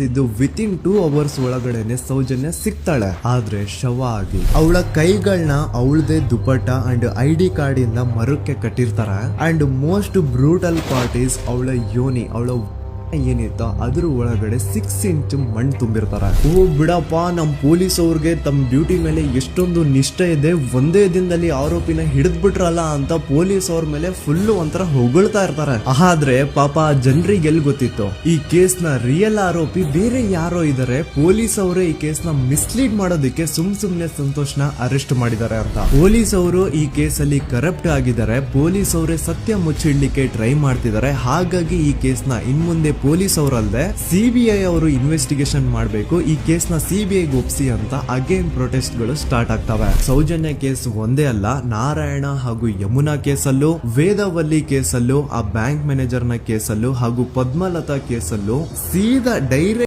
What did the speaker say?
ಇದು within 2 hours ಒಳಗಡೆನೆ ಸೌಜನ್ಯ ಸಿಗ್ತಾಳೆ, ಆದ್ರೆ ಶವ ಆಗಿ. ಅವಳ ಕೈಗಳನ್ನ ಅವಳದೇ ದುಪಟ್ಟ ಅಂಡ್ ID ಕಾರ್ಡ್ ಇಂದ ಮರಕ್ಕೆ ಕಟ್ಟಿರ್ತಾರೆ. And most brutal part is ಅವಳ ಯೋನಿ, ಅವಳ ಏನಿತ್ತು ಅದ್ರ ಒಳಗಡೆ 6 ಇಂಚ್ ಮಣ್ಣು ತುಂಬಿರ್ತಾರೆ. ಓ ಬಿಡಪ್ಪ, ನಮ್ ಪೊಲೀಸ್ ಅವ್ರಿಗೆ ತಮ್ಮ ಡ್ಯೂಟಿ ಮೇಲೆ ಎಷ್ಟೊಂದು ನಿಷ್ಠೆ ಇದೆ, ಒಂದೇ ದಿನದಲ್ಲಿ ಆರೋಪಿನ ಹಿಡಿದ್ ಬಿಟ್ರಲ್ಲ ಅಂತ ಪೊಲೀಸ್ ಅವ್ರ ಮೇಲೆ ಫುಲ್ ಒಂಥರ ಹೊಗಳ್ತಾ ಇರ್ತಾರೆ. ಆದ್ರೆ ಪಾಪ ಜನರಿಗೆ ಎಲ್ಲಿ ಗೊತ್ತಿತ್ತು ಈ ಕೇಸ್ ನ ರಿಯಲ್ ಆರೋಪಿ ಬೇರೆ ಯಾರೋ ಇದಾರೆ, ಪೊಲೀಸ್ ಅವರೇ ಈ ಕೇಸ್ ನ ಮಿಸ್ಲೀಡ್ ಮಾಡೋದಕ್ಕೆ ಸುಮ್ನೆ ಸಂತೋಷ್ನ ಅರೆಸ್ಟ್ ಮಾಡಿದ್ದಾರೆ ಅಂತ. ಪೊಲೀಸ್ ಅವರು ಈ ಕೇಸ್ ಅಲ್ಲಿ ಕರಪ್ಟ್ ಆಗಿದ್ದಾರೆ, ಪೊಲೀಸ್ ಅವರೇ ಸತ್ಯ ಮುಚ್ಚಿಡ್ಲಿಕ್ಕೆ ಟ್ರೈ ಮಾಡ್ತಿದ್ದಾರೆ. ಹಾಗಾಗಿ ಈ ಕೇಸ್ ನ ಇನ್ಮುಂದೆ ಪೊಲೀಸ್ ಅವರಲ್ಲದೆ CBI ಅವರು ಇನ್ವೆಸ್ಟಿಗೇಷನ್ ಮಾಡಬೇಕು, ಈ ಕೇಸ್ ನ CBI ಒಪ್ಸಿ ಅಂತ ಅಗೇನ್ ಪ್ರೊಟೆಸ್ಟ್ ಗಳು ಸ್ಟಾರ್ಟ್ ಆಗ್ತವೆ. ಸೌಜನ್ಯ ಕೇಸ್ ಒಂದೇ ಅಲ್ಲ, ನಾರಾಯಣ ಹಾಗೂ ಯಮುನಾ ಕೇಸಲ್ಲೂ, ವೇದವಲ್ಲಿ ಕೇಸಲ್ಲೂ, ಆ ಬ್ಯಾಂಕ್ ಮ್ಯಾನೇಜರ್ ನ ಕೇಸಲ್ಲೂ ಹಾಗೂ ಪದ್ಮಲತಾ ಕೇಸಲ್ಲೂ ಸೀದಾ ಡೈರೆಕ್ಟ್